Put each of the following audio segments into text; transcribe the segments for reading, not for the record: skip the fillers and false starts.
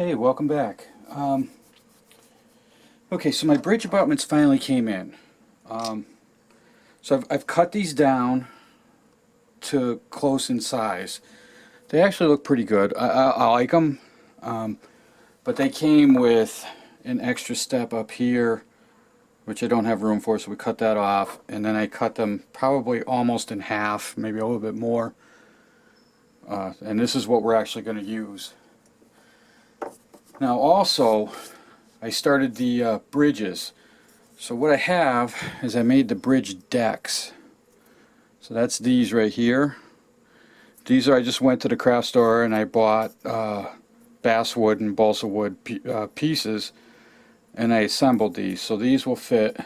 Hey, welcome back. Okay, so my bridge abutments finally came in. So I've cut these down to close in size. They actually look pretty good. I like them, but they came with an extra step up here, which I don't have room for, so we cut that off. And then I cut them probably almost in half, maybe a little bit more. And this is what we're actually going to use. Now also, I started the bridges. So what I have is I made the bridge decks. So that's these right here. These are, I just went to the craft store and I bought basswood and balsa wood pieces, and I assembled these. So these will fit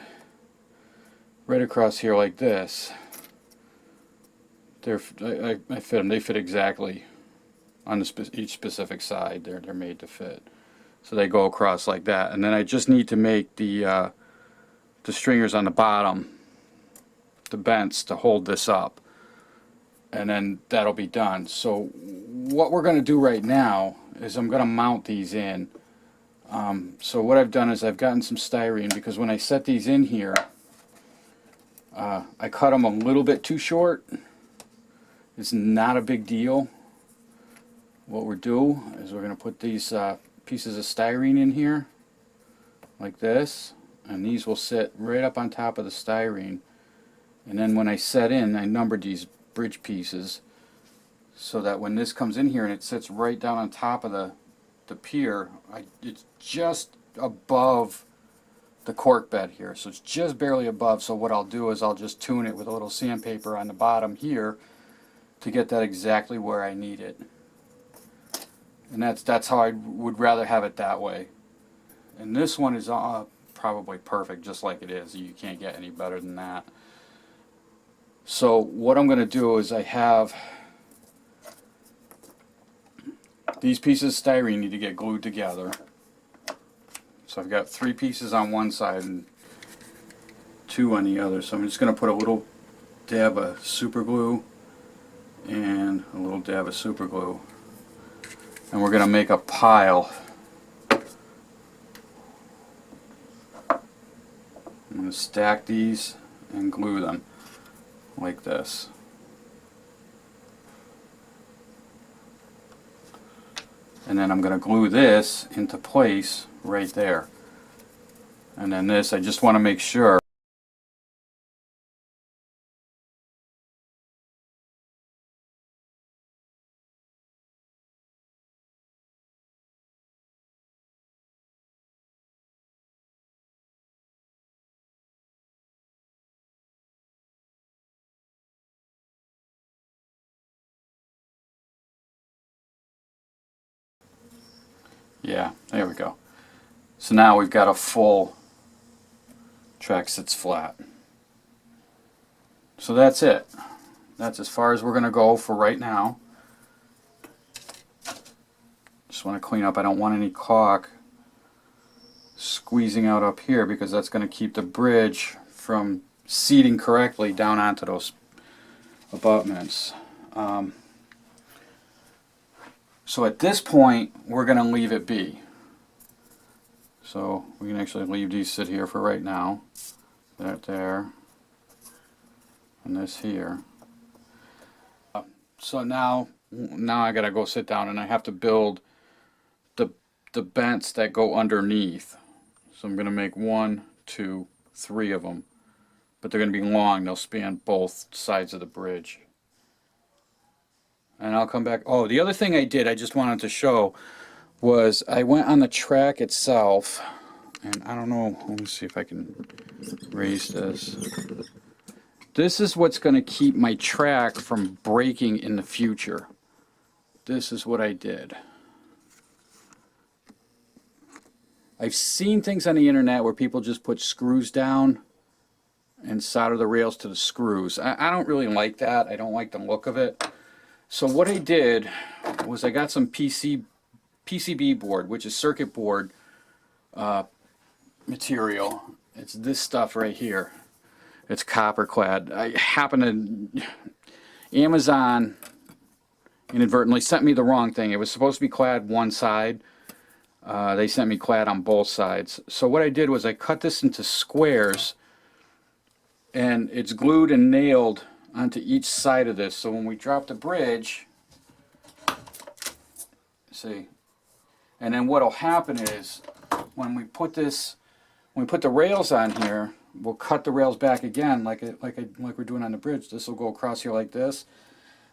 right across here like this. I fit them. They fit exactly on each specific side. They're made to fit. So they go across like that, and then I just need to make the stringers on the bottom, the bents, to hold this up, and then that'll be done. So what we're going to do right now is I'm going to mount these in. So what I've done is I've gotten some styrene, because when I set these in here, I cut them a little bit too short. It's not a big deal. What we'll do is we're going to put these pieces of styrene in here like this, and these will sit right up on top of the styrene. And then when I set in, I numbered these bridge pieces so that when this comes in here and it sits right down on top of the pier, it's just above the cork bed here, so it's just barely above. So what I'll do is I'll just tune it with a little sandpaper on the bottom here to get that exactly where I need it. And that's how I would rather have it that way. And this one is probably perfect just like it is. You can't get any better than that. So what I'm going to do is I have these pieces of styrene need to get glued together. So I've got 3 pieces on one side and 2 on the other. So I'm just going to put a little dab of super glue and a little dab of super glue. And we're going to make a pile. I'm going to stack these and glue them like this. And then I'm going to glue this into place right there. And then this, I just want to make sure yeah, there we go. So now we've got a full track sits flat. So that's it. That's as far as we're going to go for right now. Just want to clean up. I don't want any caulk squeezing out up here, because that's going to keep the bridge from seating correctly down onto those abutments. So at this point, we're going to leave it be. So we can actually leave these sit here for right now. That there, and this here. So now I got to go sit down and I have to build the bents that go underneath. So I'm going to make 1, 2, 3 of them, but they're going to be long. They'll span both sides of the bridge. And I'll come back. Oh, the other thing I did, I just wanted to show, was I went on the track itself, and I don't know, let me see if I can raise this. This is what's going to keep my track from breaking in the future. This is what I did. I've seen things on the internet where people just put screws down and solder the rails to the screws. I don't really like that. I don't like the look of it. So what I did was I got some PCB board, which is circuit board material. It's this stuff right here. It's copper clad. I happen to, Amazon inadvertently sent me the wrong thing. It was supposed to be clad one side, They sent me clad on both sides. So what I did was I cut this into squares, and it's glued and nailed onto each side of this. So when we drop the bridge, see, and then what'll happen is when we put the rails on here, we'll cut the rails back again like we're doing on the bridge. This will go across here like this,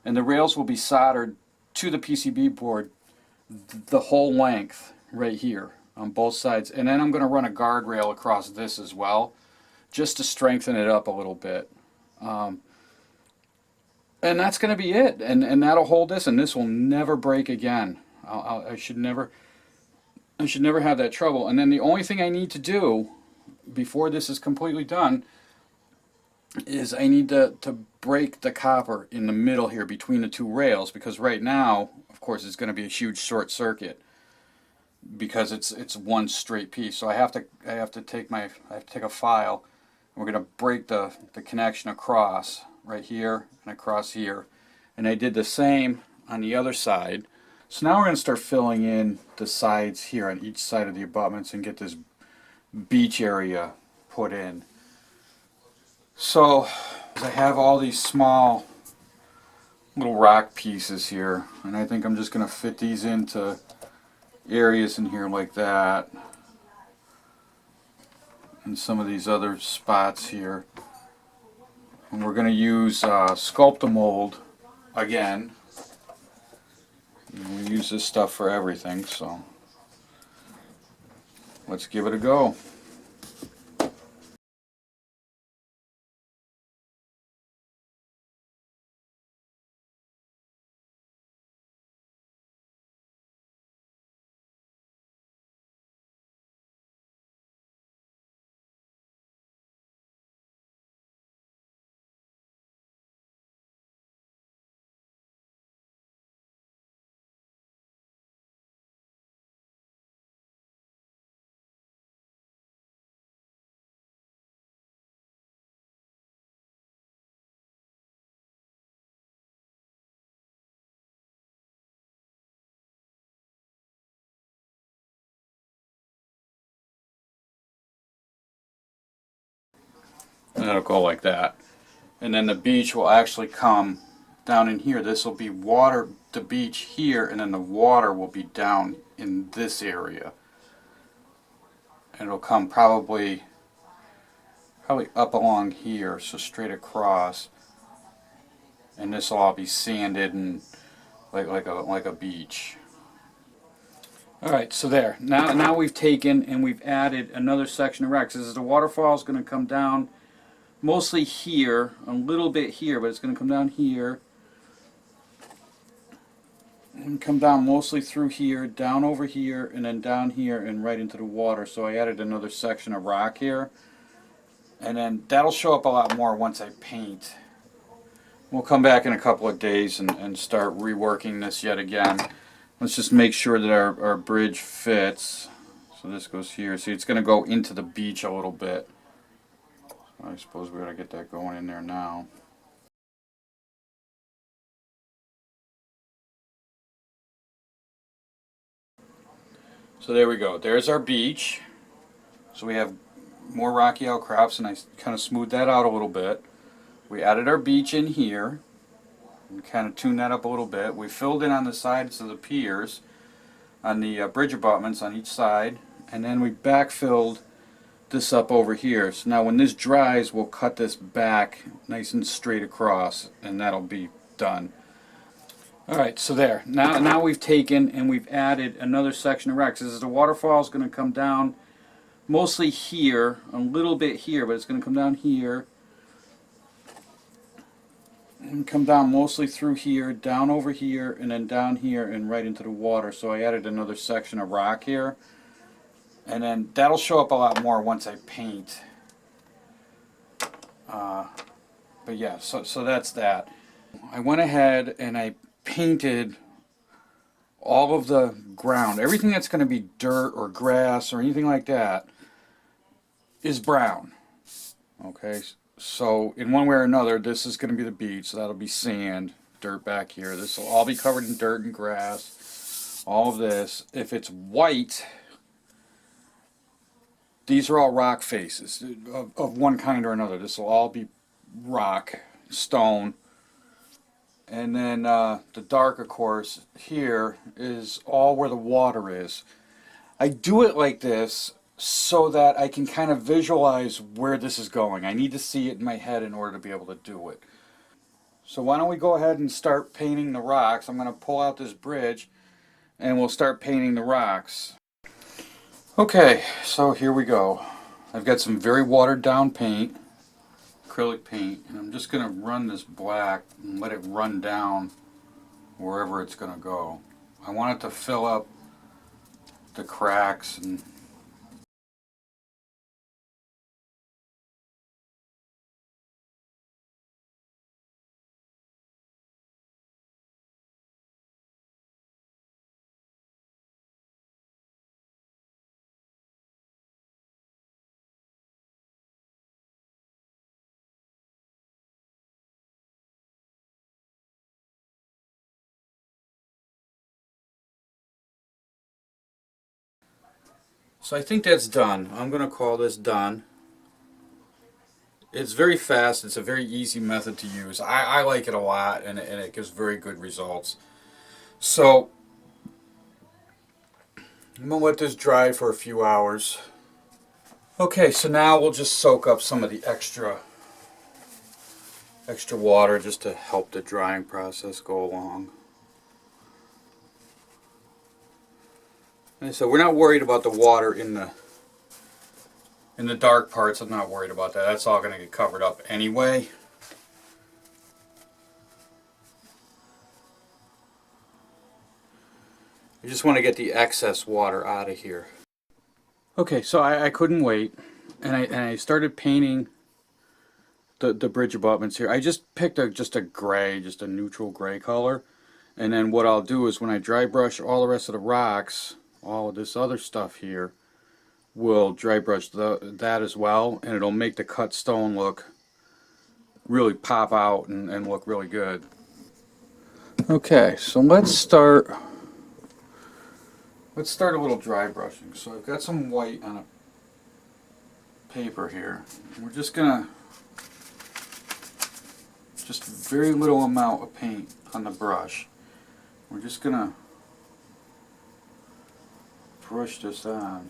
and the rails will be soldered to the PCB board the whole length right here on both sides. And then I'm going to run a guardrail across this as well, just to strengthen it up a little bit. And that's going to be it, and that'll hold this, and this will never break again. I should never have that trouble. And then the only thing I need to do before this is completely done is I need to break the copper in the middle here between the two rails, because right now, of course, it's going to be a huge short circuit because it's one straight piece. So I have to take a file, and we're going to break the connection across right here and across here. And I did the same on the other side. So now we're going to start filling in the sides here on each side of the abutments and get this beach area put in. So I have all these small little rock pieces here, and I think I'm just going to fit these into areas in here like that, and some of these other spots here. And we're going to use Sculpt-A-Mold again. And we use this stuff for everything, so let's give it a go. And it'll go like that. And then the beach will actually come down in here. This will be water, the beach here, and then the water will be down in this area. And it'll come probably up along here, so straight across. And this will all be sanded and like a beach. Alright, so there. Now we've taken and we've added another section of rock. This the waterfall is going to come down mostly here, a little bit here, but it's going to come down here and come down mostly through here, down over here, and then down here and right into the water. So I added another section of rock here, and then that'll show up a lot more once I paint. We'll come back in a couple of days and start reworking this yet again. Let's just make sure that our bridge fits. So this goes here. See, it's going to go into the beach a little bit. I suppose we ought to get that going in there now. So there we go. There's our beach. So we have more rocky outcrops, and I kind of smoothed that out a little bit. We added our beach in here and kind of tuned that up a little bit. We filled in on the sides of the piers, on the bridge abutments on each side, and then we backfilled this up over here. So now when this dries, we'll cut this back nice and straight across, and that'll be done. Alright, so there. Now we've taken and we've added another section of rock. This is the waterfall is going to come down mostly here, a little bit here, but it's going to come down here and come down mostly through here, down over here, and then down here and right into the water. So I added another section of rock here. And then that'll show up a lot more once I paint. But yeah, so that's that. I went ahead and I painted all of the ground. Everything that's going to be dirt or grass or anything like that is brown. Okay, so in one way or another, this is going to be the beach. So that'll be sand, dirt back here. This will all be covered in dirt and grass. All of this. If it's white, these are all rock faces of one kind or another. This will all be rock, stone. And then the dark, of course, here is all where the water is. I do it like this so that I can kind of visualize where this is going. I need to see it in my head in order to be able to do it. So why don't we go ahead and start painting the rocks. I'm going to pull out this bridge and we'll start painting the rocks. Okay, so here we go. I've got some very watered down paint, acrylic paint, and I'm just going to run this black and let it run down wherever it's going to go. I want it to fill up the cracks and so I think that's done. I'm going to call this done. It's very fast. It's a very easy method to use. I like it a lot, and it gives very good results. So I'm going to let this dry for a few hours. Okay, so now we'll just soak up some of the extra water just to help the drying process go along. And so we're not worried about the water in the dark parts. I'm not worried about that. That's all going to get covered up anyway. I just want to get the excess water out of here. Okay, so I couldn't wait, and I started painting the bridge abutments here. I just picked just a gray, just a neutral gray color, and then what I'll do is when I dry brush all the rest of the rocks, all of this other stuff here, will dry brush that as well, and it'll make the cut stone look really pop out and look really good. Okay, so let's start a little dry brushing. So I've got some white on a paper here. We're just gonna very little amount of paint on the brush. We're just gonna brush this on.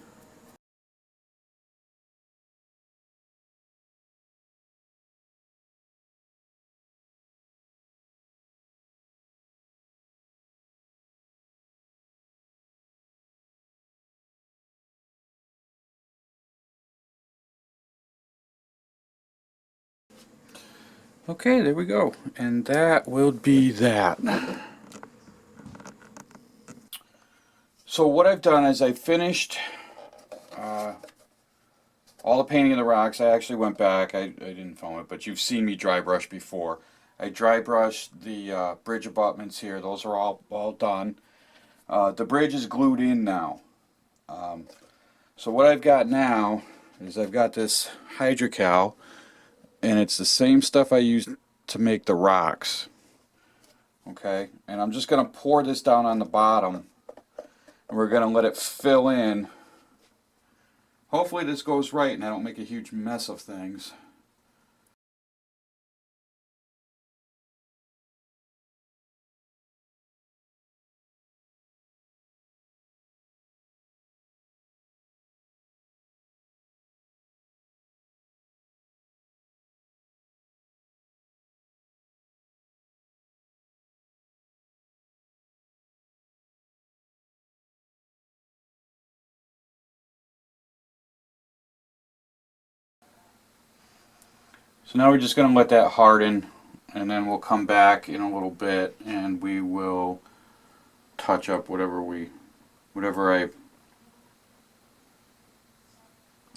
Okay, there we go. And that will be that. So what I've done is I finished all the painting of the rocks. I actually went back. I didn't film it, but you've seen me dry brush before. I dry brushed the bridge abutments here. Those are all done. The bridge is glued in now. So what I've got now is I've got this Hydrocal, and it's the same stuff I used to make the rocks. Okay, and I'm just going to pour this down on the bottom, and we're going to let it fill in. Hopefully this goes right and I don't make a huge mess of things. So now we're just going to let that harden, and then we'll come back in a little bit and we will touch up whatever I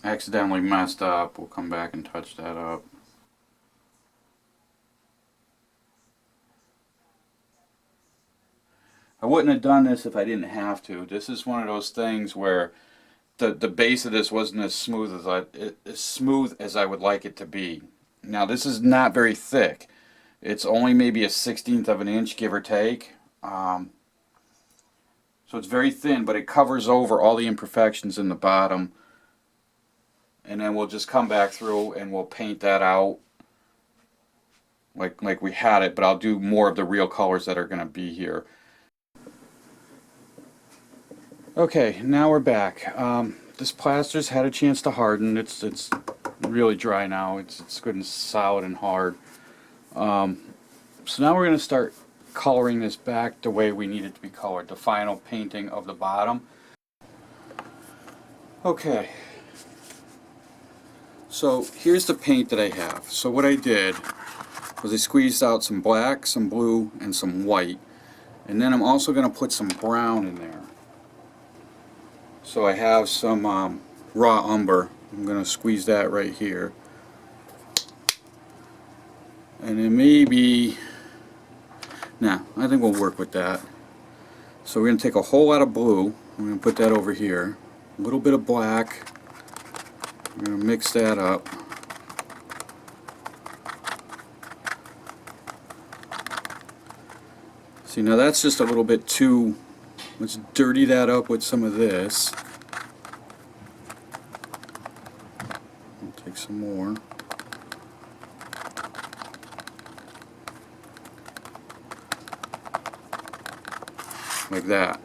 accidentally messed up. We'll come back and touch that up. I wouldn't have done this if I didn't have to. This is one of those things where the base of this wasn't as smooth as I would like it to be. Now this is not very thick. It's only maybe a 1/16 of an inch, give or take. So it's very thin, but it covers over all the imperfections in the bottom. and then we'll just come back through and we'll paint that out like we had it, but I'll do more of the real colors that are going to be here. Okay, now we're back. This plaster's had a chance to harden. It's really dry now. It's good and solid and hard. So now we're going to start coloring this back the way we need it to be colored, the final painting of the bottom. Okay, so here's the paint that I have. So what I did was I squeezed out some black, some blue, and some white, and then I'm also going to put some brown in there. So I have some raw umber. I'm going to squeeze that right here, and then maybe, nah, I think we'll work with that. So we're going to take a whole lot of blue, I'm going to put that over here, a little bit of black, I'm going to mix that up. See, now that's just a little bit too, let's dirty that up with some of this. I'll take some more. Like that.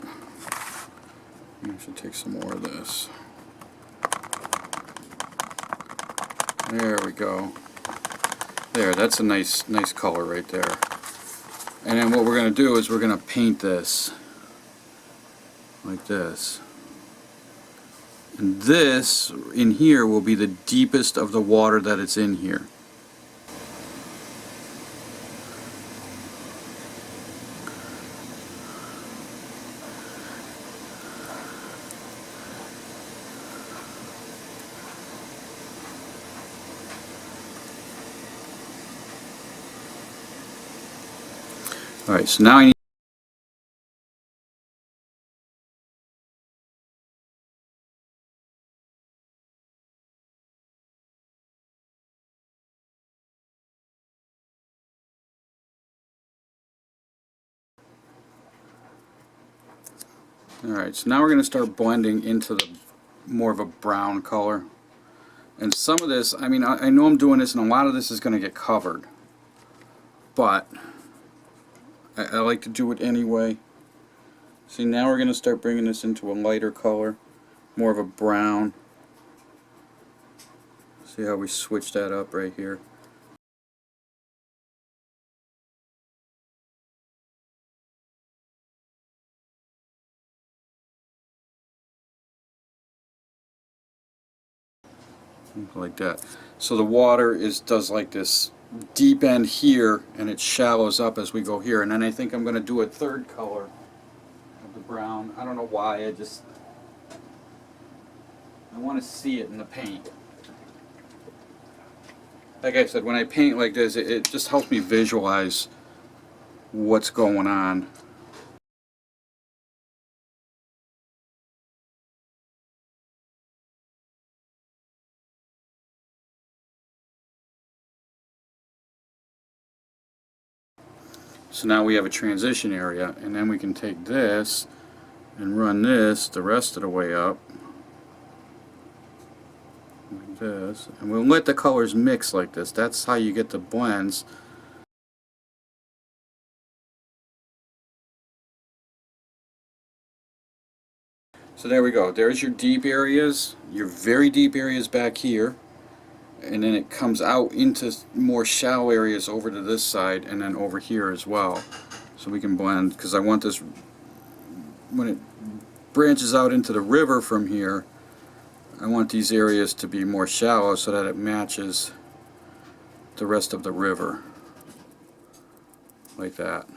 I should take some more of this. There we go. There, that's a nice color right there. And then what we're going to do is we're going to paint this like this. And this in here will be the deepest of the water that it's in here. Alright, so now I need Alright, so now we're going to start blending into the more of a brown color. And some of this, I mean, I know I'm doing this and a lot of this is going to get covered. But I like to do it anyway. See, now we're going to start bringing this into a lighter color, more of a brown. See how we switch that up right here. Like that. So the water does like this deep end here, and it shallows up as we go here. And then I think I'm going to do a third color of the brown. I don't know why. I want to see it in the paint. Like I said, when I paint like this, it just helps me visualize what's going on. So now we have a transition area, and then we can take this and run this the rest of the way up like this, and we'll let the colors mix like this. That's how you get the blends. So there we go. There's your deep areas, your very deep areas back here, and then it comes out into more shallow areas over to this side and then over here as well. So we can blend, because I want this, when it branches out into the river from here, I want these areas to be more shallow so that it matches the rest of the river. Like that.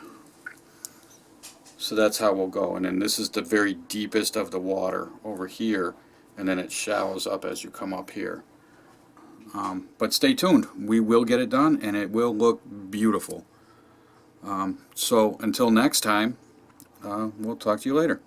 So that's how we'll go. And then this is the very deepest of the water over here, and then it shallows up as you come up here. But stay tuned. We will get it done, and it will look beautiful. So until next time, we'll talk to you later.